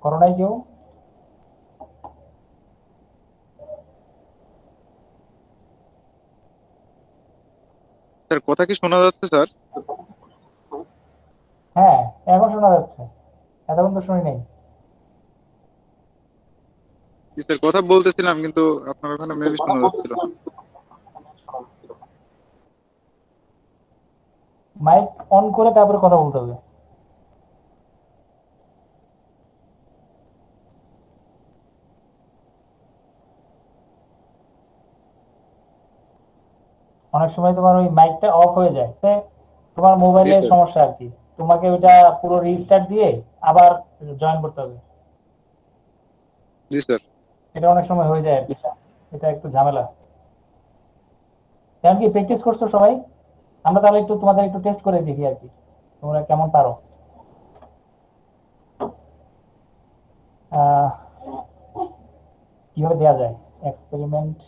করো নাই কেউ? স্যার কথা কি শোনা যাচ্ছে স্যার? হ্যাঁ, এখন শোনা যাচ্ছে। এতক্ষণ তো শুনি নাই। জি স্যার, কথা বলতেছিলাম কিন্তু আপনার ওখানে মেবি শোনা যাচ্ছিল না। মাইক অন করে তারপরে কথা বলতে হবে। অনেক সময় তোমার ওই মাইকটা অফ হয়ে যায়, তোমার জি মোবাইলের স্যার। সমস্যা আর কি। তোমাকে ওইটা পুরো রিস্টার্ট দিয়ে আবার জয়েন করতে হবে। জি স্যার। এটা অনেক সময় হয়ে যায় আর কি। এটা একটু ঝামেলা। কারণ কি প্র্যাকটিস করছো সবাই? আমরা তাহলে একটু তোমাদের একটু টেস্ট করে দেখি আর কি, তোমরা কেমন পারো। আহ, কিভাবে দেয়া যায় এক্সপেরিমেন্ট,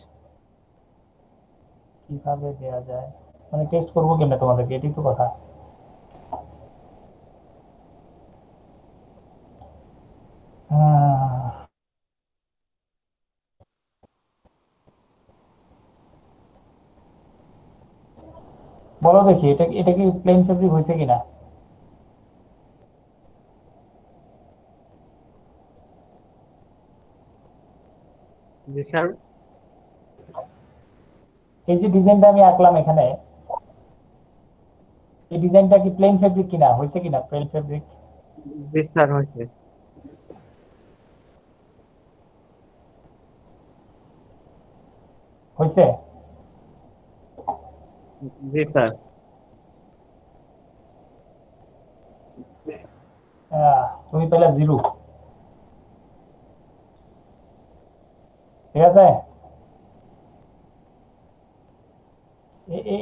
কিভাবে দেয়া যায়, মানে টেস্ট করবো কেমনে তোমাদেরকে, এটাই তো কথা। আহ, বলো দেখি, এটা এটা কি প্লেন ফেব্রিক হয়েছে কিনা। জি স্যার। এই যে ডিজাইনটা আমি আঁকলাম এখানে, এই ডিজাইনটা কি প্লেন ফেব্রিক কিনা, হয়েছে কিনা প্লেন ফেব্রিক? জি স্যার হয়েছে। হয়েছে। জি স্যার। তুমি পেলে 0। ঠিক আছে।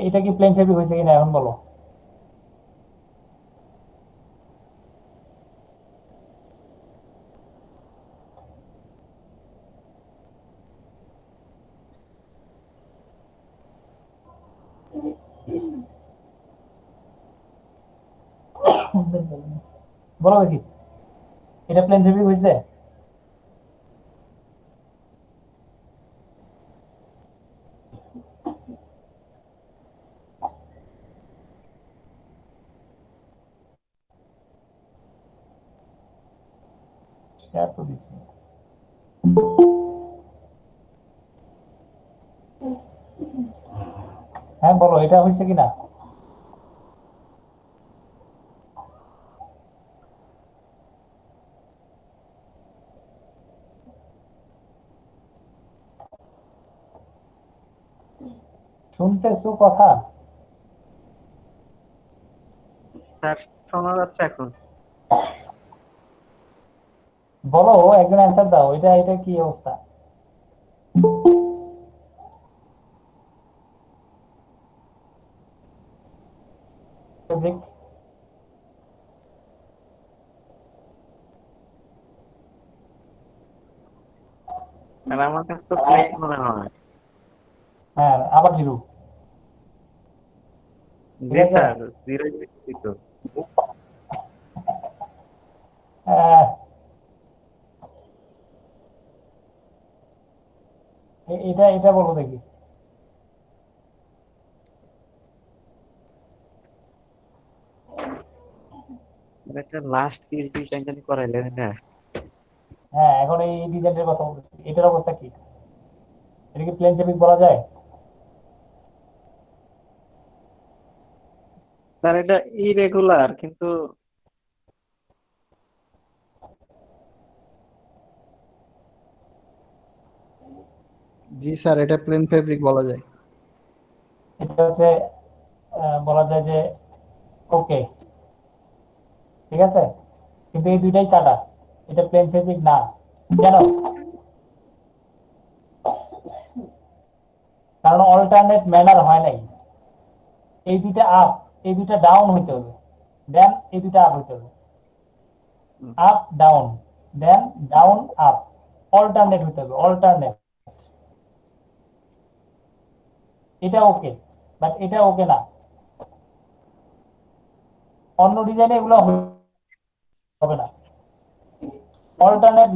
এটা কি প্লেন ফেব্রিক হয়েছে কিনা এখন বলো। বলো দেখি, এটা প্লেন ফেব্রিক হয়েছে? শেয়ার তো দিচ্ছি। হ্যাঁ বলো, এটা হয়েছে কিনা। শুনতেছো কথা? স্যার শোনা যাচ্ছে এখন। বলো, একজন অ্যান্সার দাও, এটা এটা কি অবস্থা। ফেব্রিক। স্যার আমার কাছে তো প্লেন মনে হয়। হ্যাঁ, আবার 0। ঠিক জি আছে। স্যার, জিরো তো। আহ, এটা এটা বলো দেখি। একটা লাস্ট কি ডিজাইন জানি করাইলেন না? হ্যাঁ, এখন এই ডিজাইনের কথা বলতেছি, এটার অবস্থা কি? এটা কি প্লেন ফেব্রিক বলা যায়? স্যার এটা ইরেগুলার কিন্তু। জি স্যার, এটা প্লেন ফেব্রিক বলা যায়। এটা হচ্ছে বলা যায় যে ওকে, ঠিক আছে, কিন্তু এই দুইটাই কাটা, এটা প্লেন ফেব্রিক না। কেন? কারণ অল্টারনেট ম্যানার হয় নাই। এই দুইটা আপ, এই দুইটা ডাউন হইতে হবে, দেন এই দুইটা আপ হইতে হবে। Up down, then down up, alternate হইতে হবে, অল্টারনেট। এটা ওকে, বাট এটা ওকে না। অন্য ডিজাইনে এগুলো হবে না। অল্টারনেট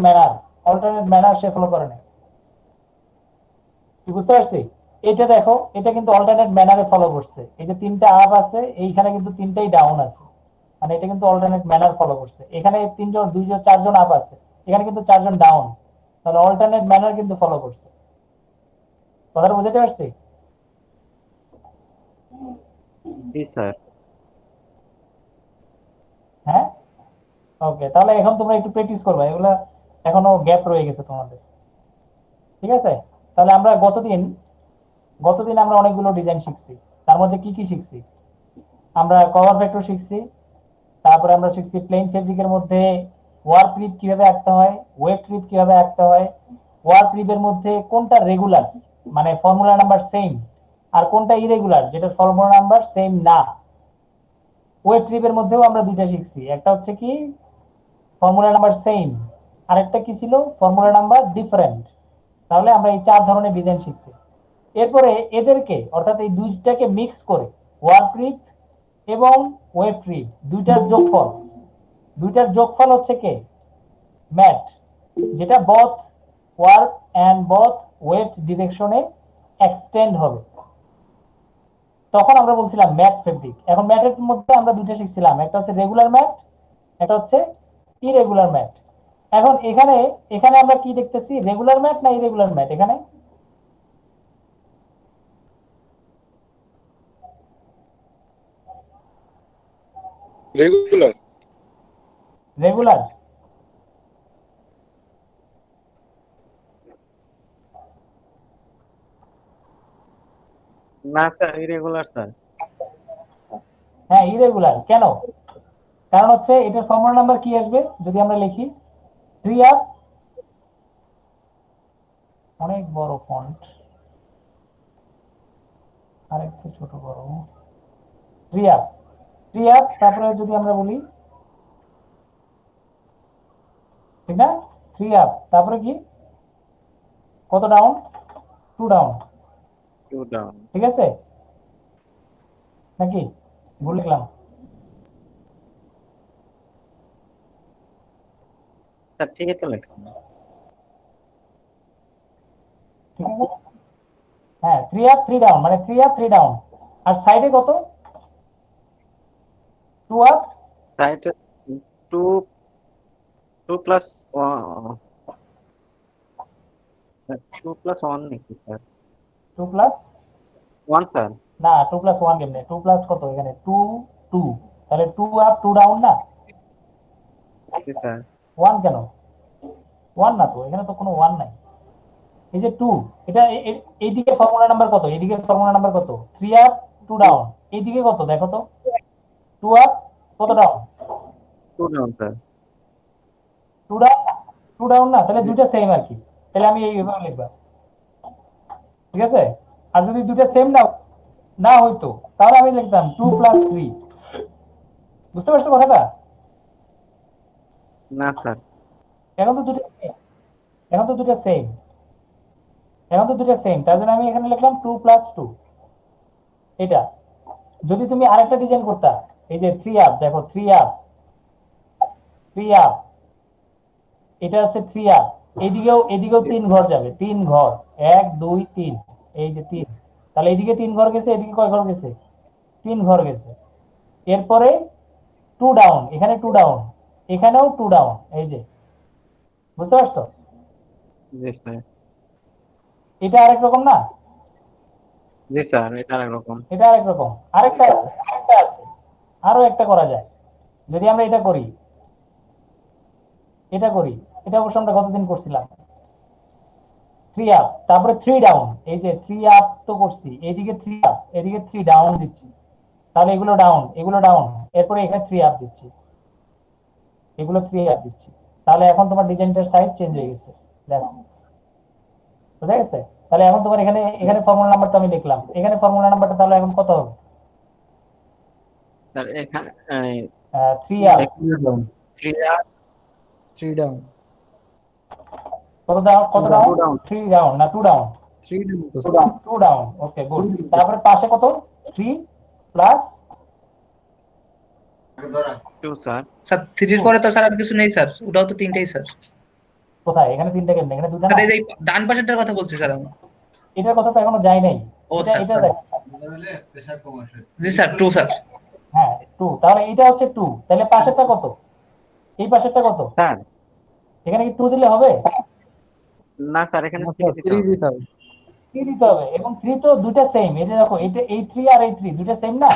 ম্যানার সে ফলো করে না। কি বুঝতে পারছি? এটা দেখো, এটা কিন্তু অল্টারনেট ম্যানারে ফলো করছে। এই যে তিনটা আপ আছে, এইখানে কিন্তু তিনটাই ডাউন আছে, মানে এটা কিন্তু অল্টারনেট ম্যানার ফলো করছে। এখানে তিনজন, দুইজন, চারজন আপ আছে, এখানে কিন্তু চারজন ডাউন, তাহলে অল্টারনেট ম্যানার কিন্তু ফলো করছে। কথাটা বুঝতে পারছি? জি স্যার। হ্যাঁ, ওকে, তাহলে এখন তোমরা একটু প্র্যাকটিস করবে, এগুলা এখনো গ্যাপ রয়ে গেছে তোমাদের। ঠিক আছে, তাহলে আমরা গতদিন আমরা অনেকগুলো ডিজাইন শিখছি। তার মধ্যে কি কি শিখছি? আমরা কভার ফ্যাক্টর শিখছি, তারপরে আমরা শিখছি প্লেন ফেব্রিকের মধ্যে ওয়ার্প রিব কিভাবে আঁকতে হয়, ওয়েট রিব কিভাবে আঁকতে হয়, ওয়ার্প রিবের মধ্যে কোনটা রেগুলার মানে ফর্মুলা নাম্বার সেম, আর কোনটা ইরেগুলার যেটা ফর্মুলা নাম্বার সেম না। ওয়েট রিবের মধ্যেও আমরা দুইটা শিখছি, একটা হচ্ছে কি ফর্মুলা নাম্বার সেম, আরেকটা কি ছিল ফর্মুলা নাম্বার ডিফারেন্ট। তাহলে আমরা এই 4 ধরনের ডিজাইন শিখছি। এরপরে এদেরকে অর্থাৎ এই দুইটাকে মিক্স করে ওয়ার্প রিব এবং ওয়েট রিব দুইটার যোগফল হচ্ছে কে ম্যাট, যেটা both warp and both weft ডিরেকশনে এক্সটেন্ড হবে। তখন আমরা বলছিলাম ম্যাট ফেব্রিক। এখন ম্যাটের মধ্যে আমরা দুইটা শিখছিলাম, একটা হচ্ছে রেগুলার ম্যাট, একটা হচ্ছে ইরেগুলার ম্যাট। এখন এখানে এখানে আমরা কি দেখতেছি, রেগুলার ম্যাট না ইরেগুলার ম্যাট? এখানে রেগুলার। রেগুলার। না স্যার, ইরেগুলার স্যার। হ্যাঁ, ইরেগুলার কেন? কারণ হচ্ছে এটার ফর্মুলা নাম্বার কি আসবে যদি আমরা লিখি 3R, অনেক বড় ফন্ট, আরেকটু ছোট করো, 3R, তারপরে যদি আমরা বলি, ঠিক না, 3R, তারপরে কি কত ডাউন? 2 ডাউন। Two down. ঠিক আছে নাকি ভুল লিখলাম? স্যার ঠিকই তো লিখছেন। ঠিক আছে, হ্যাঁ 3R 3 ডাউন, মানে 3R 3 ডাউন। আর সাইডে কত? 2R side two two plus two plus one নাকি স্যার? 2 plus one sir. না, 2 প্লাস 1 কেমনে? 2 প্লাস কত এখানে? 2 2, তাহলে 2 আপ 2 ডাউন না? জি স্যার। 1 কেন? 1 না তো, এখানে তো কোনো 1 নাই। এই যে 2, এটা এইদিকে ফর্মুলা নাম্বার কত? এইদিকে ফর্মুলা নাম্বার কত? 3 আপ 2 ডাউন। এইদিকে কত দেখো তো? 2 আপ কত down? Two down sir. 2 down না? 2 ডাউন না, তাহলে দুইটা সেম আর কি। তাহলে আমি এইভাবে লিখবা, ঠিক আছে? আর যদি দুইটা সেম না না হইতো তাহলে আমি লিখতাম 2 প্লাস 3। বুঝতে পারছো কথাটা? না স্যার। এখন তো দুটো এখন তো দুটো সেম, তার জন্য আমি এখানে লিখলাম 2 প্লাস 2। এটা যদি তুমি আরেকটা ডিজাইন করতা, এই যে 3 আপ, দেখো 3 আপ 3 আপ, এটা হচ্ছে 3 আপ, এদিকেও 3 ঘর যাবে, 3 ঘর, 1 2 3, এই যে 3, তাহলে এদিকে 3 ঘর গেছে, এদিকে কয় ঘর গেছে? 3 ঘর গেছে। এরপরে 2 ডাউন, এখানে 2 ডাউন, এখানেও 2 ডাউন, এই যে, বুঝতে পারছো? জি স্যার। এটা আরেক রকম না? জি স্যার, এটা একরকম। এটা আরেক রকম। আরেকটা আছে, আরো একটা করা যায়। যদি আমরা এটা করি, এটা অবশ্য আমরা গতদিন করছিলাম। 3 আপ, তারপরে 3 ডাউন, এই যে 3 আপ তো করছি, এইদিকে 3 আপ, এদিকে 3 ডাউন দিচ্ছি, তাহলে এগুলো ডাউন, এরপরে এখানে 3 আপ দিচ্ছি, এগুলো 3 আপ দিচ্ছি। তাহলে এখন তোমার ডিজাইনটার সাইজ চেঞ্জ হয়ে গেছে, দেখো, বুঝা গেছে? তাহলে এখন তোমার এখানে এখানে ফর্মুলা নাম্বারটা আমি লিখলাম, এখানে ফর্মুলা নাম্বারটা তাহলে এখন কত হবে? স্যার এখানে 3 আপ, 3 আর 3 ডাউন, কত ডাউন? 2 ডাউন। 3 ডাউন না 2 ডাউন? 3 ডাউন তো স্যার। 2 down, okay good. তারপরে পাশে কত? 3 প্লাস টু স্যার। স্যার 3 এর পরে তো স্যার আর কিছু নেই স্যার, ওটাও তো তিনটেই স্যার। কোথায় এখানে তিনটা কেমনে, এখানে দুটা স্যার না, এই যে ডান পাশেরটার কথা বলছি স্যার আমি। এটার কথা তো এখনো যায় নাই। ও এটা স্যার, এটা sorry। দেখ, জি স্যার 2 স্যার। হ্যাঁ 2, তাহলে এটা হচ্ছে 2, তাহলে পাশেরটা কত, এই পাশেরটা কত, স্যার এখানে কি 2 দিলে হবে? না স্যার, এখানে না থ্রি স্যার দিতে 3 হবে। দিতে হবে। 3 দিতে হবে, এবং 3 তো দুইটা সেম, এটা দেখো, এটা এই 3 আর এই 3 দুইটা সেম না,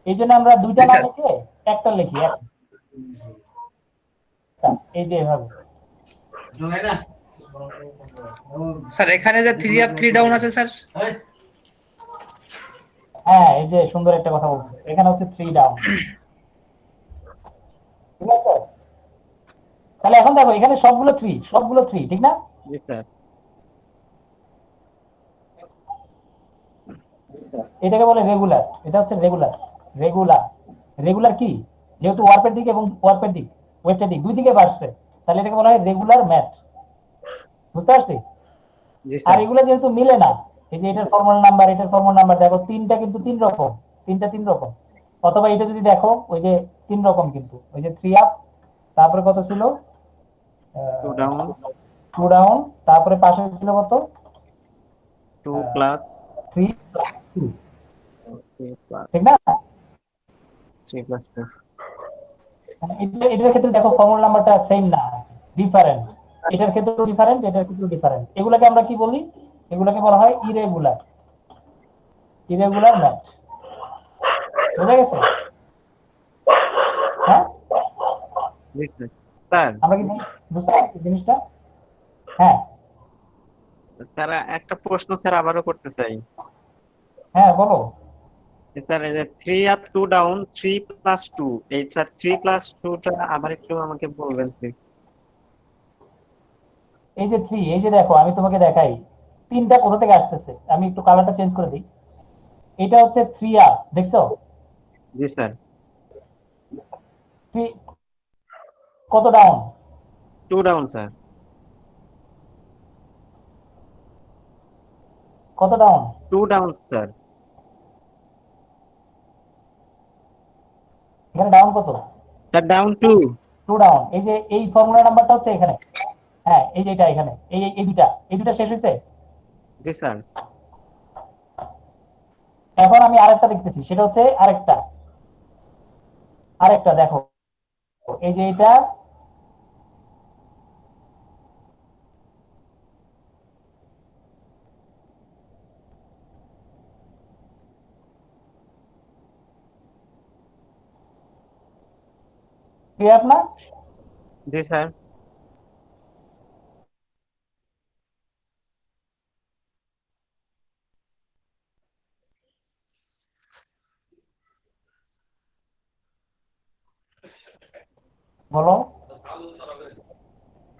এই জন্য আমরা দুইটা জি না স্যার। লিখে একটা লিখি, একটা, এই যে এভাবে। স্যার এখানে যে 3 আপ 3 ডাউন আছে স্যার। হ্যাঁ এই যে সুন্দর একটা কথা বলছো, এখানে হচ্ছে 3 ডাউন, ঠিক আছে? তাহলে এখন দেখো এখানে সবগুলো 3, সবগুলো 3, ঠিক না? জি স্যার। এটাকে বলে রেগুলার, এটা হচ্ছে রেগুলার, রেগুলার, রেগুলার কি, যেহেতু ওয়ার্পের দিক এবং ওয়ার্পের দিক, ওয়েটের দিক দুই দিকে বাড়ছে, তাহলে এটাকে বলা হয় রেগুলার ম্যাথ, বুঝতে পারছি? জি আর স্যার। এগুলো যেহেতু মিলে না, এই যে এটার ফর্মুলা নাম্বার, এটার ফর্মুলা নাম্বার দেখো, তিনটা কিন্তু 3 রকম, তিনটা 3 রকম, অথবা এটা যদি দেখো ওই যে 3 রকম, কিন্তু ওই যে 3 আপ, তারপরে কত ছিল, টু ডাউন, 2 ডাউন, তারপরে পাশে ছিল কত, টু প্লাস 3 2, থ্রি প্লাস ঠিক না? Three plus two. এটার ক্ষেত্রে দেখো ফর্মুলা নাম্বারটা সেম না, ডিফারেন্ট, এটার ক্ষেত্রে ডিফারেন্ট, এটার ক্ষেত্রে ডিফারেন্ট, এগুলাকে আমরা কি বলি, এগুলাকে বলা হয় ইরেগুলার, ইরেগুলার ম্যাথ, বুঝা গেছে? হ্যাঁ, জি স্যার। স্যার, আমরা কি বুঝতে পারছি জিনিসটা? হ্যাঁ স্যার একটা প্রশ্ন স্যার আবারও করতে চাই। হ্যাঁ বলো। স্যার এই যে three up two down, three plus two, এই স্যার থ্রি প্লাস টুটা আবার একটু আমাকে বলবেন প্লিজ। এই যে 3, এই যে দেখো আমি তোমাকে দেখাই, তিনটা কোথা থেকে আসতেছে, আমি একটু কালারটা চেঞ্জ করে দিই, এটা হচ্ছে 3 আপ, দেখছো? জি স্যার। 3 কত ডাউন, টু ডাউন স্যার। কত ডাউন, টু ডাউন স্যার। এখানে ডাউন কত, স্যার ডাউন টু। 2 ডাউন, এই যে এই ফর্মুলা নাম্বারটা হচ্ছে এখানে, হ্যাঁ এই যে এটা এখানে, এই দুটা শেষ হয়েছে। জি স্যার। এখন আমি আরেকটা দেখতেছি, সেটা হচ্ছে আরেকটা, আরেকটা দেখো, এই যে এটা, ক্লিয়ার না? জি স্যার। বলো।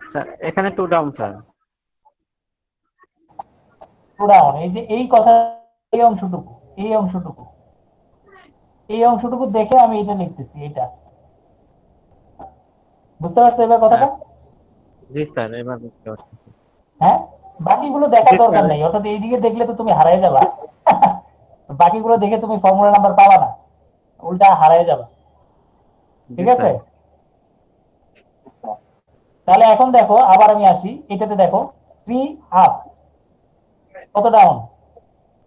স্যার এখানে টু ডাউন স্যার। 2 ডাউন, এই যে এই কথা, এই অংশটুকু, এই অংশটুকু, এই অংশটুকু দেখে আমি এটা লিখতেছি, এটা, বুঝতে পারছো এবার স্যার কথাটা? জি স্যার, এবার বুঝতে পারছি। হ্যাঁ, বাকিগুলো দেখার জি দরকার স্যার। নেই, অর্থাৎ এইদিকে দেখলে তো তুমি হারায় যাবা বাকিগুলো দেখে তুমি ফর্মুলা নাম্বার পাবা না, উল্টা হারায় যাবা, জি ঠিক আছে? স্যার। তাহলে এখন দেখো, আবার আমি আসি এটাতে, দেখো 3 আপ, কত down,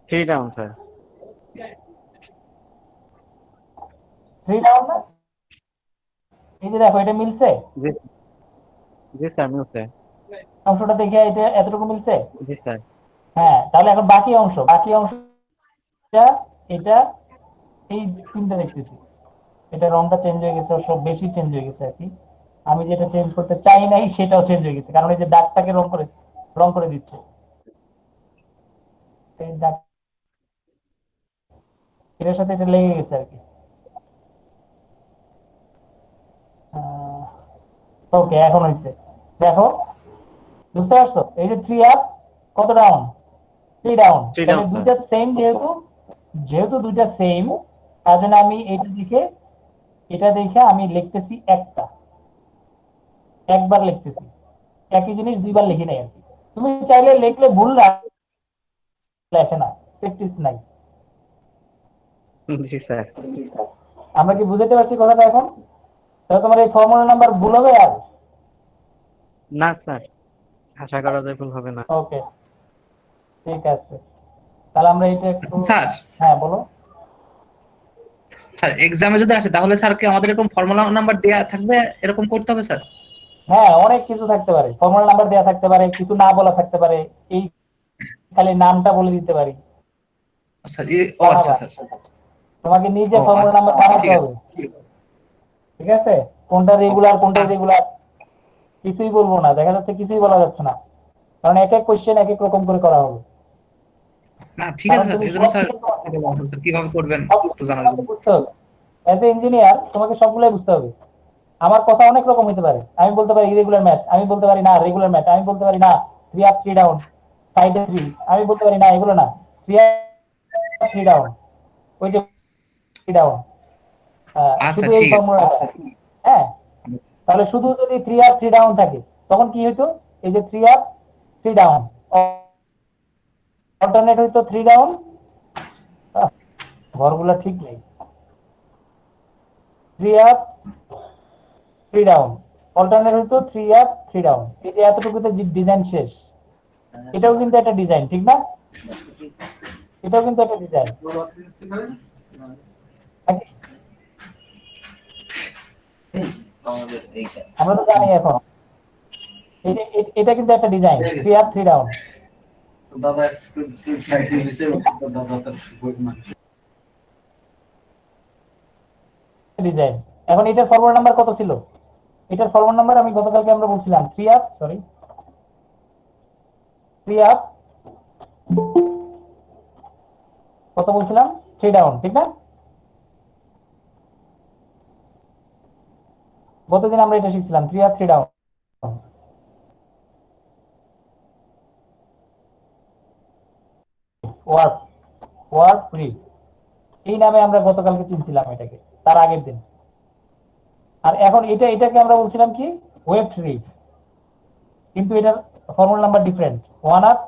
three down sir. 3 down না? এই যে দেখো এটা মিলছে, জি জি স্যার, মিলছে। অংশটা দেখে এটা এতটুকু মিলছে। জি স্যার। হ্যাঁ, তাহলে এখন বাকি অংশটা, এটা, এই তিনটা দেখতেছি, এটা রংটা চেঞ্জ হয়ে গেছে, সব বেশি চেঞ্জ হয়ে গেছে আর কি, আমি যেটা চেঞ্জ করতে চাই নাই সেটাও চেঞ্জ হয়ে গেছে, কারণ এই যে দাগটাকে রং করে দিচ্ছে, এই দাগ, এটার সাথে এটা লেগে গেছে আর কি। ওকে, এখন হয়েছে, দেখো, বুঝতে পারছো? এই যে 3 আপ, কত ডাউন, 3 ডাউন, থ্রি তাহলে ডাউন স্যার। দুইটা সেম, যেহেতু যেহেতু দুইটা সেম, তার জন্য আমি এটা দেখে আমি লিখতেছি একটা, একবার লিখতেছি, একই জিনিস দুইবার লিখি নাই আর কি। তুমি চাইলে লিখলে ভুল না, লেখে না, প্র্যাকটিস নাই। জি স্যার। আমরা কি বুঝতে পারছি কথাটা এখন? তাহলে তোমার এই ফর্মুলা নাম্বার ভুল হবে আর? না স্যার, আশা করা যায় ভুল হবে না। ওকে, ঠিক আছে, তাহলে আমরা এটা একটু, স্যার হ্যাঁ বলো। স্যার এক্সামে যদি আসে তাহলে স্যার কি আমাদের এরকম ফর্মুলা নাম্বার দেয়া থাকবে, এরকম করতে হবে স্যার? হ্যাঁ, অনেক কিছু থাকতে পারে, ফর্মুলা নাম্বার দেওয়া থাকতে পারে, কিছু না বলা থাকতে পারে, এই খালি নামটা বলে দিতে পারি। স্যার ও আচ্ছা বানাবা, স্যার। তোমাকে নিজে ও ফর্মুলা আচ্ছা, নাম্বার বানাতে ঠিক আছে। হবে, ঠিক আছে? কোনটা রেগুলার কোনটা আচ্ছা রেগুলার কিছুই বলবো না, দেখা যাচ্ছে কিছুই বলা যাচ্ছে না, কারণ এক এক কোশ্চেন এক এক রকম করে করা হবে। না, ঠিক কারণ আছে স্যার, তুমি এই জন্য স্যার সবকিছু তোমার থেকে বলবে। স্যার কিভাবে করবেন একটু সবকিছু জানার তোমাকে জন্য। বুঝতে হবে, অ্যাজ এ ইঞ্জিনিয়ার তোমাকে সবগুলাই বুঝতে হবে। আমার কথা অনেক রকম হতে পারে, আমি বলতে পারি ইরেগুলার ম্যাথ, আমি বলতে পারি না রেগুলার ম্যাথ, আমি বলতে পারি না 3 আপ 3 ডাউন, সাইডে 3, আমি বলতে পারি না এগুলো না, 3 আপ 3 ডাউন, ওই যে 3 ডাউন, আচ্ছা শুধু এই ঠিক আছে। ফর্মুলাটা। হ্যাঁ, তাহলে শুধু যদি 3 আপ 3 ডাউন থাকে তখন কি হইতো, এই যে 3 আপ 3 ডাউন, অল্টারনেট হইতো 3 ডাউন, ঘরগুলো ঠিক নেই, 3 আপ 3 ডাউন, অল্টারনেট হইতো 3 আপ 3 ডাউন। এই যে এতটুকুতে ডিজাইন শেষ। এটাও কিন্তু একটা ডিজাইন, ঠিক না? এটাও কিন্তু একটা ডিজাইন, আমরা তো জানি এখন। এটা কিন্তু একটা ডিজাইন, 3 আপ 3 ডাউন ডিজাইন। এখন এটার ফরওয়ার্ড নাম্বার কত ছিল? এটার ফরওয়ার্ড নাম্বার আমি গতকালকে আমরা বলছিলাম 3 আপ, সরি 3 আপ, কত বলছিলাম, 3 ডাউন, ঠিক না? গতদিন আমরা এটা শিখছিলাম 3 up 3 down, work work free, এই নামে আমরা গতকালকে চিনছিলাম এটাকে, তার আগের দিন। আর এখন এটাকে আমরা বলছিলাম কি, ওয়েব ফ্রি, কিন্তু এটার ফর্মুলা নাম্বার ডিফারেন্ট, 1 আপ,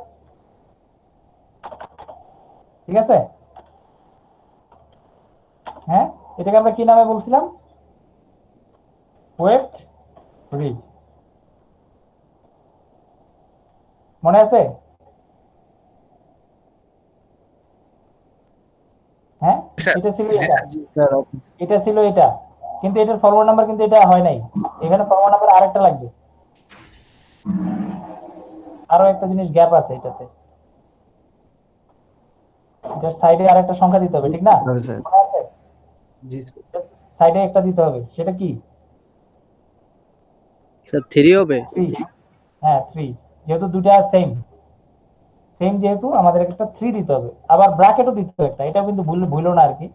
ঠিক আছে? হ্যাঁ, এটাকে আমরা কি নামে বলছিলাম, ওয়েব ফ্রি, মনে আছে? হ্যাঁ, স্যার এটা ছিল জি এটা, স্যার। জি স্যার। এটা ছিল এটা, কিন্তু এটার ফরওয়ার্ড নাম্বার কিন্তু এটা হয় নাই, এখানে ফরওয়ার্ড নাম্বার আরেকটা লাগবে, আরো একটা জিনিস গ্যাপ আছে এটাতে, এটার সাইডে আরেকটা সংখ্যা দিতে হবে, ঠিক না? হবে স্যার। মনে আছে? জি স্যার। সাইডে একটা দিতে হবে, সেটা কি? স্যার 3 হবে। 3, হ্যাঁ 3, যেহেতু দুটা সেম, সেম যেহেতু আমাদের একটা 3 দিতে হবে, আবার ব্র্যাকেটও দিতে হবে একটা, এটাও কিন্তু ভুলো না আর কি,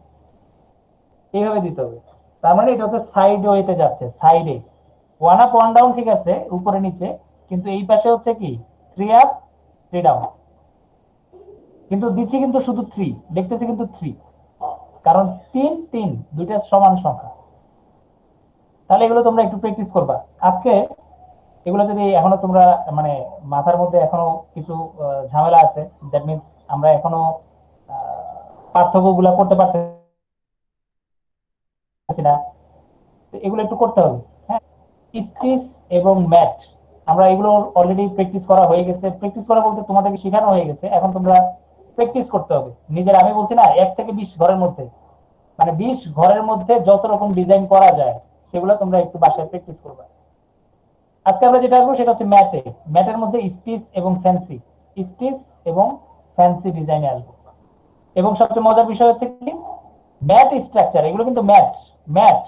এইভাবে দিতে হবে। তার মানে এটা হচ্ছে সাইড ওয়েতে যাচ্ছে, সাইডে 1 আপ 1 ডাউন, ঠিক আছে, উপরে নিচে, কিন্তু এই পাশে হচ্ছে কি 3 আপ 3 ডাউন, কিন্তু দিচ্ছি কিন্তু শুধু 3, দেখতেছি কিন্তু 3, কারণ 3 3 দুইটা সমান সংখ্যা। তাহলে এগুলো তোমরা একটু প্র্যাকটিস করবা আজকে, এগুলো যদি এখনো তোমরা মানে মাথার মধ্যে এখনো কিছু ঝামেলা আছে, দ্যাট মিন্স আমরা এখনো পার্থক্য গুলা করতে পারতেছি না, এগুলো একটু করতে হবে। হ্যাঁ, স্টিচ এবং ম্যাট, আমরা এগুলো অলরেডি প্র্যাকটিস করা হয়ে গেছে, প্র্যাকটিস করা বলতে তোমাদেরকে শেখানো হয়ে গেছে, এখন তোমরা প্র্যাকটিস করতে হবে নিজের। আমি বলছি না 1 থেকে 20 ঘরের মধ্যে, মানে 20 ঘরের মধ্যে যত রকম ডিজাইন করা যায় সেগুলো তোমরা একটু বাসায় প্র্যাকটিস করবে। আজকে আমরা যেটা আসবো সেটা হচ্ছে ম্যাটে, ম্যাটের মধ্যে স্টিচ এবং ফ্যান্সি, স্টিচ এবং ফ্যান্সি ডিজাইনে আসবো। এবং সবচেয়ে মজার বিষয় হচ্ছে কি, ম্যাট স্ট্রাকচার, এগুলো কিন্তু ম্যাট, ম্যাট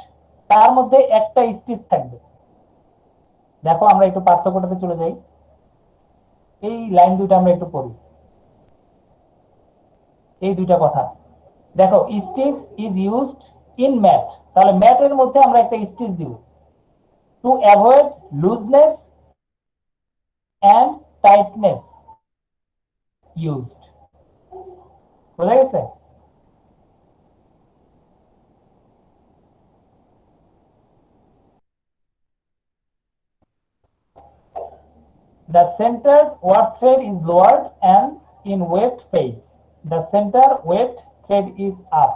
তার মধ্যে একটা স্টিচ থাকবে। দেখো আমরা একটু পার্থক্যটাতে চলে যাই, এই লাইন দুইটা আমরা একটু পড়ি, এই দুইটা কথা দেখো, stitch is used in mat, তাহলে ম্যাটের মধ্যে আমরা একটা স্টিচ দিব, to avoid looseness and tightness used, বোঝা গেছে? The centered warp thread is lowered and in weft phase, the center weft thread is up.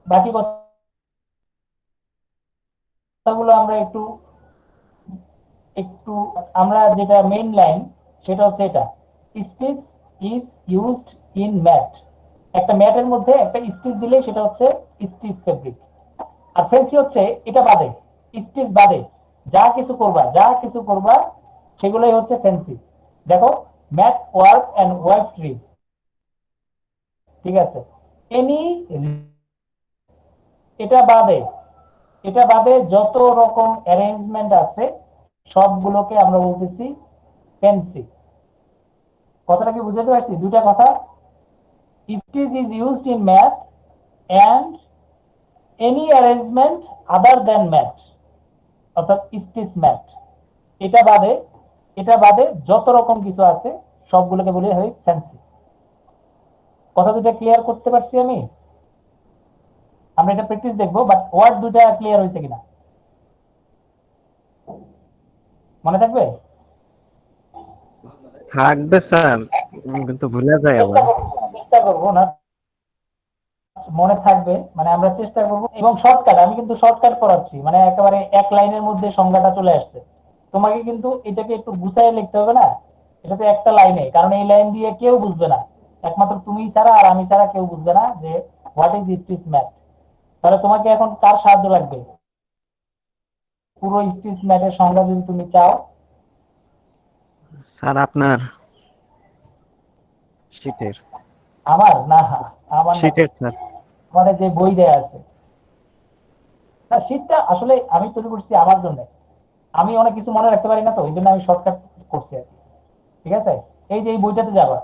বাকি কথাগুলো আমরা একটু একটু আমরা যেটা মেইন লাইন সেটা হচ্ছে এটা, stitch is used in mat. একটা ম্যাটের মধ্যে একটা স্টিচ দিলে সেটা হচ্ছে স্টিচ ফেব্রিক। আর ফেন্সি হচ্ছে এটা বাদে, স্টিচ বাদে যা কিছু করবা সেগুলোই হচ্ছে ফেন্সি। দেখো, mat work and work tree, ঠিক আছে, এনি, এটা বাদে যত রকম অ্যারেঞ্জমেন্ট আছে সবগুলোকে আমরা বলতেছি ফেন্সি। কথাটা কি বুঝতে পারছি? দুটা কথা, stitch is used in mat and any arrangement other than mat, অর্থাৎ স্টিচ ম্যাথ। এটা বাদে যত রকম কিছু আছে সবগুলোকে বলি হয় ফ্যান্সি। কথা দুটা ক্লিয়ার করতে পারছি আমি? আমরা এটা প্র্যাকটিস দেখবো, বাট ওয়ার্ড দুটা ক্লিয়ার হয়েছে কিনা মনে থাকবে? থাকবে স্যার, কিন্তু ভুলে যায় আবার। চেষ্টা করবো না, মনে থাকবে, মানে আমরা চেষ্টা করবো। এবং শর্টকাট, আমি কিন্তু শর্টকাট করাচ্ছি, মানে একেবারে এক লাইনের মধ্যে সংজ্ঞাটা চলে আসছে। তোমাকে কিন্তু এটাকে একটু গুছাই লিখতে হবে না, এটা তো একটা লাইনে, কারণ এই লাইন দিয়ে কেউ বুঝবে না, একমাত্র তুমি ছাড়া আর আমি ছাড়া কেউ বুঝবে না যে হোয়াট ইজ স্টিচ ম্যাথ। তাহলে তোমাকে এখন কার সাহায্য লাগবে? পুরো স্টিচ ম্যাথের সংজ্ঞা যদি তুমি চাও। স্যার আপনার শীতের আমার না, আমার না, শীতের স্যার। আমাদের যে বই দেয়া আছে, না শীতটা আসলে আমি তৈরি করছি আমার জন্য। আমি অনেক কিছু মনে রাখতে পারি না, তো এই জন্য আমি শর্টকাট করছি আর কি। ঠিক আছে, এই যে এই বইটাতে যাবা,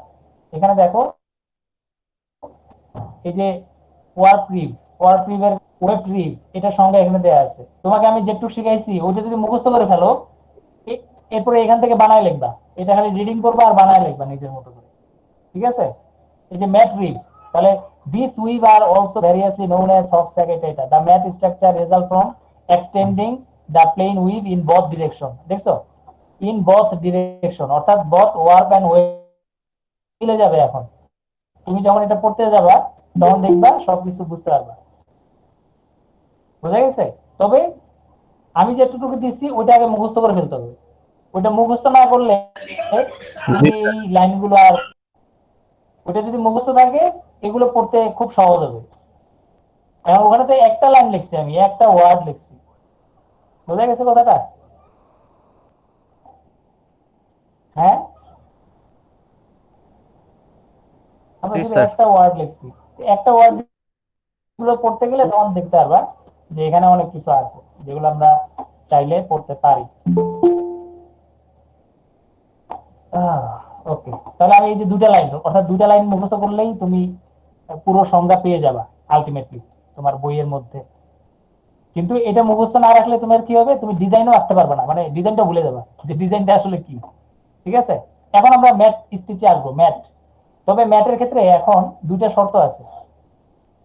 এখানে দেখো এই যে ওয়ার্ক রিভের ওয়েব রিভ, এটা সংজ্ঞা এখানে দেয়া আছে। তোমাকে আমি যেটুকু শিখাইছি ওইটা যদি মুখস্থ করে ফেলো, এরপরে এখান থেকে বানায় লিখবা, এটা খালি রিডিং করবা আর বানায় লিখবা নিজের মতো করে। ঠিক আছে, এই যে ম্যাট রিভ, তাহলে this we've are also variously known as soft sagged data. The mat structure result from extending the plane weave in both direction. দেখছো, in both direction, অর্থাৎ both warp and wave মিলে যাবে। এখন তুমি যখন এটা পড়তে যাবা তখন দেখবা সবকিছু বুঝতে পারবা। বোঝা গেছে? তবে আমি যেটুকু দিচ্ছি ওইটা আগে মুখস্থ করে ফেলতে হবে। ওইটা মুখস্থ না করলে তুমি এই লাইনগুলো আর, ওইটা যদি মুখস্থ থাকে এগুলো পড়তে খুব সহজ হবে। এখন ওখানে তো একটা লাইন লিখছি, আমি একটা ওয়ার্ড লিখছি। বোঝা গেছে কথাটা? হ্যাঁ, আমরা জি শুধু স্যার। একটা ওয়ার্ড লিখছি। একটা ওয়ার্ড গুলো পড়তে গেলে তখন দেখতে পারবা যে এখানে অনেক কিছু আছে যেগুলো আমরা চাইলে পড়তে পারি। ওকে, তাহলে আমি এই যে দুটা লাইন, অর্থাৎ দুটা লাইন মুখস্থ করলেই তুমি পুরো সংজ্ঞা পেয়ে যাবা আলটিমেটলি তোমার বইয়ের মধ্যে। কিন্তু এটা মুখস্থ না রাখলে তোমার কি হবে, তুমি ডিজাইনও আঁকতে পারবে না, মানে ডিজাইনটা ভুলে যাবে যে ডিজাইনটা আসলে কি। ঠিক আছে, এখন আমরা ম্যাট স্টিচে আসবো। ম্যাট, তবে ম্যাটের ক্ষেত্রে এখন দুইটা শর্ত আছে।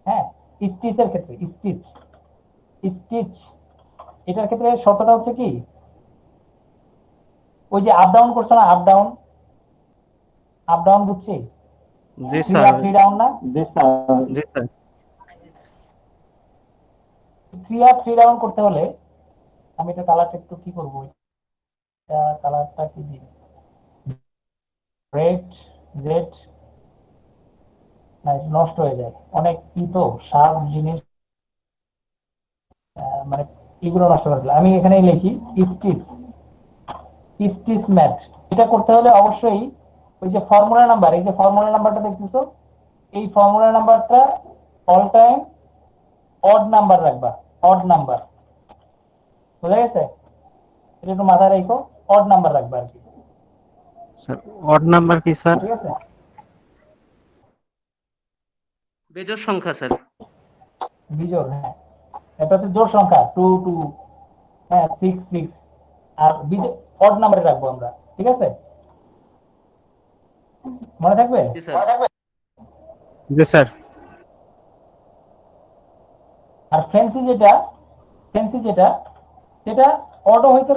হ্যাঁ, স্টিচের ক্ষেত্রে, স্টিচ এটার ক্ষেত্রে শর্তটা হচ্ছে কি, ওই যে আপ ডাউন করছো না, আপ ডাউন বুঝছি, জি three sir. Up three down না, জি স্যার। থ্রি আপ থ্রি ডাউন করতে হলে আমি এটা কালারটা একটু কি করবো, এটা কালারটা কি দিই, রেড, রেড না, এটা নষ্ট হয়ে যায় অনেক, কি তো শার্প জিনিস, মানে এগুলো নষ্ট করে দিলাম। আমি এখানে লিখি স্টিচ, স্টিচ ম্যাট। এটা করতে হলে অবশ্যই ওই যে ফর্মুলা নাম্বার, এই যে ফর্মুলা নাম্বারটা দেখতেছো, এই ফর্মুলা নাম্বারটা অল টাইম অড নাম্বার রাখবা, অড নাম্বার। বুঝা গেছে? এটা একটু মাথায় রেখো, অড নাম্বার রাখবা আর কি। স্যার অড নাম্বার কি স্যার? ঠিক আছে, বেজোড় সংখ্যা স্যার। বিজোড়, হ্যাঁ, এটা হচ্ছে জোড় সংখ্যা, 2 2, হ্যাঁ 6 6, আর বিজোড় অড নাম্বারে রাখবো আমরা। ঠিক আছে, মনে থাকবে? জি স্যার। জি স্যার। আর ফেন্সি যেটা সেটা অডও হইতে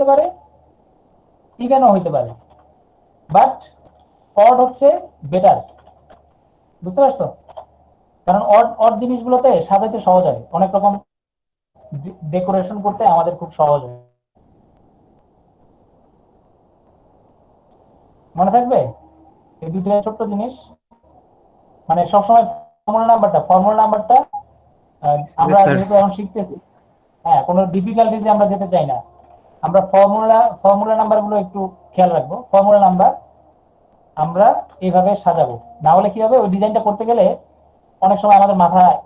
পারে, ইভেনও হইতে পারে, বাট অড হচ্ছে বেটার। বুঝতে পারছো? কারণ অড অড জিনিসগুলোতে সাজাইতে সহজ হয়, অনেক রকম ডেকোরেশন করতে আমাদের খুব সহজ হয়। মনে থাকবে এই দুটো ছোট্ট জিনিস, মানে সবসময় ফর্মুলা নাম্বারটা আমরা স্যার যেহেতু এখন শিখতেছি, হ্যাঁ, কোনো ডিফিকাল্টিজে আমরা যেতে চাই না, আমরা ফর্মুলা নাম্বার গুলো একটু খেয়াল রাখবো। ফর্মুলা নাম্বার আমরা এইভাবে সাজাবো, না হলে কি হবে, ওই ডিজাইনটা করতে গেলে অনেক সময় আমাদের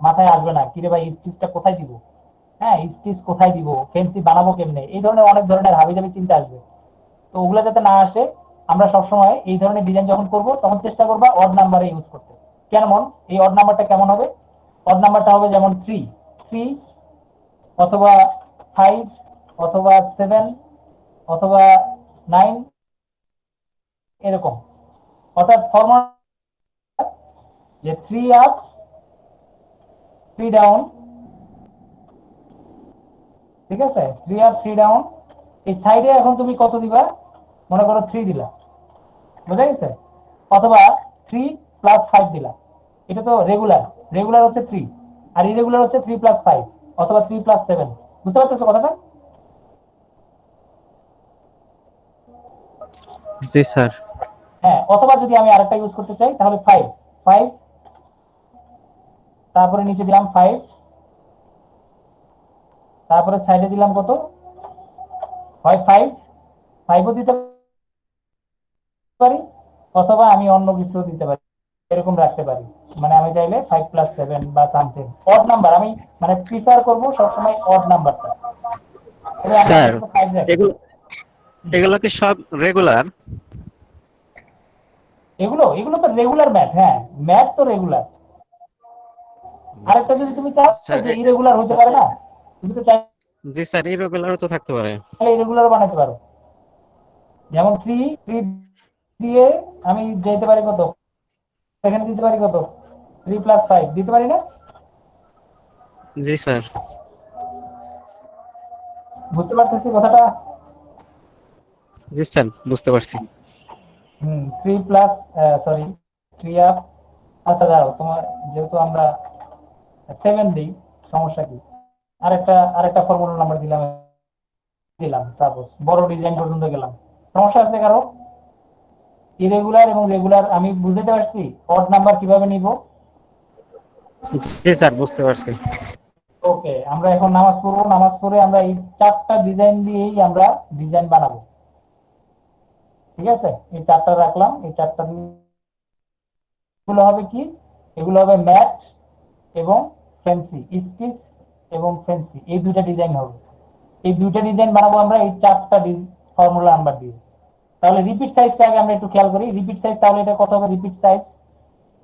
মাথায় আসবে না, কিরে ভাই স্টিচটা কোথায় দিব, হ্যাঁ স্টিচ কোথায় দিব, ফেন্সি বানাবো কেমনে, এই ধরনের অনেক ধরনের হাবিজাবি চিন্তা আসবে। তো ওগুলো যাতে না আসে, আমরা সবসময় এই ধরনের ডিজাইন যখন করব তখন চেষ্টা করবা অড নাম্বারে ইউজ করতে। কেমন, এই অড নাম্বারটা কেমন হবে? অড নাম্বারটা হবে যেমন 3 অথবা 5 অথবা 7 অথবা 9, এরকম। অর্থাৎ ফর্মুলা যে 3 আপ 3 ডাউন, ঠিক আছে, 3 আপ 3 ডাউন। এই সাইডে এখন তুমি কত দিবা, মনে করো 3 দিলা, বুঝা গেছে? অথবা 3 প্লাস 5 দিলা, এটা তো রেগুলার, রেগুলার হচ্ছে 3 আর ইরেগুলার হচ্ছে 3 প্লাস 5 অথবা 3 প্লাস 7। বুঝতে পারতেছো কথাটা? জি স্যার। হ্যাঁ, অথবা যদি আমি আরেকটা ইউজ করতে চাই তাহলে 5 তারপরে নিচে দিলাম 5, তারপরে সাইডে দিলাম কত, হয় 5ও দিতে পারি, অথবা আমি অন্য কিছু দিতে পারি, এরকম রাখতে পারি। মানে আমি চাইলে 5 প্লাস 7 বা সামথিং অড নাম্বার, আমি মানে প্রিফার করব সবসময় অড নাম্বারটা। তবে আমি স্যার আপাতত 5 রাখি। এগুলো এগুলো কি সব রেগুলার? এগুলো এগুলো তো রেগুলার ম্যাথ, হ্যাঁ ম্যাথ তো রেগুলার। আরেকটা যদি তুমি চাও স্যার যে ইরেগুলার হতে পারে না, তুমি তো চাইলে জি স্যার, ইরেগুলারও তো থাকতে পারে। ইরেগুলার বানাতে পারো। যেমন 3 দিয়ে আমি যেতে পারি কত, এখানে দিতে পারি কত, 3 প্লাস 5 দিতে পারি না? জি স্যার। বুঝতে পারতেছি কথাটা? জি স্যার, বুঝতে পারছি। 3 প্লাস, সরি 3 আপ। আচ্ছা দাঁড়াও, তোমার যেহেতু আমরা 7 দিই, সমস্যা কি, আরেকটা ফর্মুলা নাম্বার দিলাম সাপোজ, বড় ডিজাইন পর্যন্ত গেলাম, সমস্যা আছে কারো? ইরেগুলার এবং রেগুলার আমি বুঝতে পারছি, অড নাম্বার কিভাবে নিব। জি স্যার, বুঝতে পারছি। ওকে, আমরা এখন নামাজ পড়বো, নামাজ পড়ে আমরা এই 4টা ডিজাইন দিয়েই আমরা ডিজাইন বানাবো। ঠিক আছে, এই 4টা রাখলাম, এই 4টা এগুলো হবে কি, এগুলো হবে ম্যাট এবং ফ্যান্সি, স্টিচ এবং ফ্যান্সি, এই দুইটা ডিজাইন হবে। এই দুইটা ডিজাইন বানাবো আমরা এই 4টা ফর্মুলা নাম্বার দিয়ে। তাহলে রিপিট সাইজটা আগে আমরা একটু খেয়াল করি, রিপিট সাইজ তাহলে এটা কত হবে, রিপিট সাইজ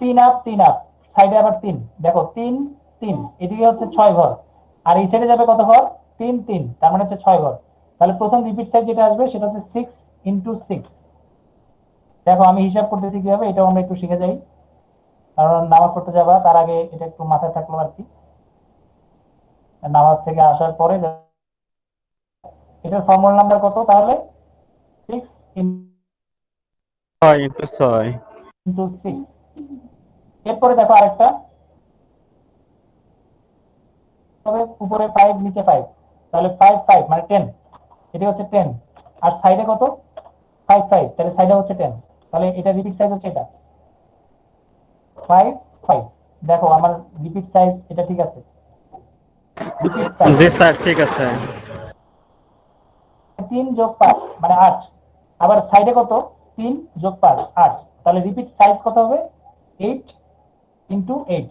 3 আপ 3 আপ, সাইডে আবার 3, দেখো 3 3, এদিকে হচ্ছে 6 ঘর, আর এই সাইডে যাবে কত ঘর, 3 3, তার মানে হচ্ছে 6 ঘর। তাহলে প্রথম রিপিট সাইজ যেটা আসবে সেটা হচ্ছে 6 ইন্টু 6। দেখো আমি হিসাব করতেছি কিভাবে, এটাও আমরা একটু শিখে যাই, কারণ নামাজ পড়তে যাবা তার আগে এটা একটু মাথায় থাকলো আর কি। নামাজ থেকে আসার পরে এটার ফর্মুলা নাম্বার কত তাহলে, 6 6 ইন্টু 6। ইন্টু 6। এরপরে দেখো আরেকটা, তবে উপরে 5 নিচে 5, তাহলে 5 5 মানে 10, এটা হচ্ছে 10, আর সাইডে কত, 5 5, তাহলে সাইডে হচ্ছে 10, তাহলে এটা রিপিট সাইজ হচ্ছে এটা 5 5। দেখো আমার রিপিট সাইজ এটা ঠিক আছে, রিপিট সাইজ জি স্যার, ঠিক আছে। 3 যোগ 5 মানে 8, আবার সাইডে কত, 3 যোগ 5 8, তাহলে রিপিট সাইজ কত হবে, 8 ইন্টু 8।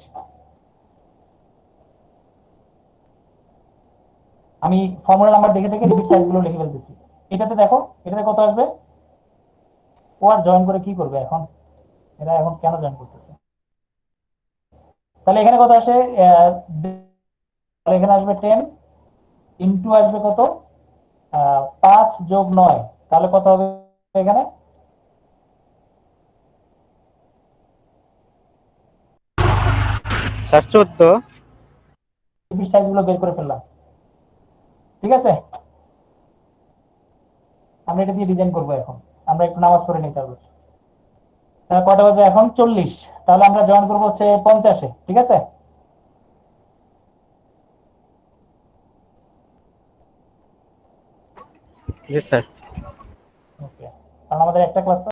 আমি ফর্মুলা নাম্বার দেখে দেখে রিপিট সাইজ গুলো লিখে ফেলতেছি। এটাতে দেখো, এটাতে কত আসবে, ও আর জয়েন করে কি করবে এখন, এরা এখন কেন জয়েন করতেছে, তাহলে এখানে কত আসে, এখানে আসবে 10 ইন্টু আসবে কত, 5 যোগ 9, তাহলে কত হবে এখানে, স্যার 14। রিপিট সাইজ গুলো বের করে ফেললাম। ঠিক আছে, আমরা এটা দিয়ে ডিজাইন করবো এখন, আমরা একটু নামাজ পড়ে নিতে হবে। তাহলে কটা বাজে এখন, 40, তাহলে আমরা জয়েন করবো হচ্ছে 50-এ, ঠিক আছে। জি স্যার। ওকে, কারণ আমাদের একটা ক্লাস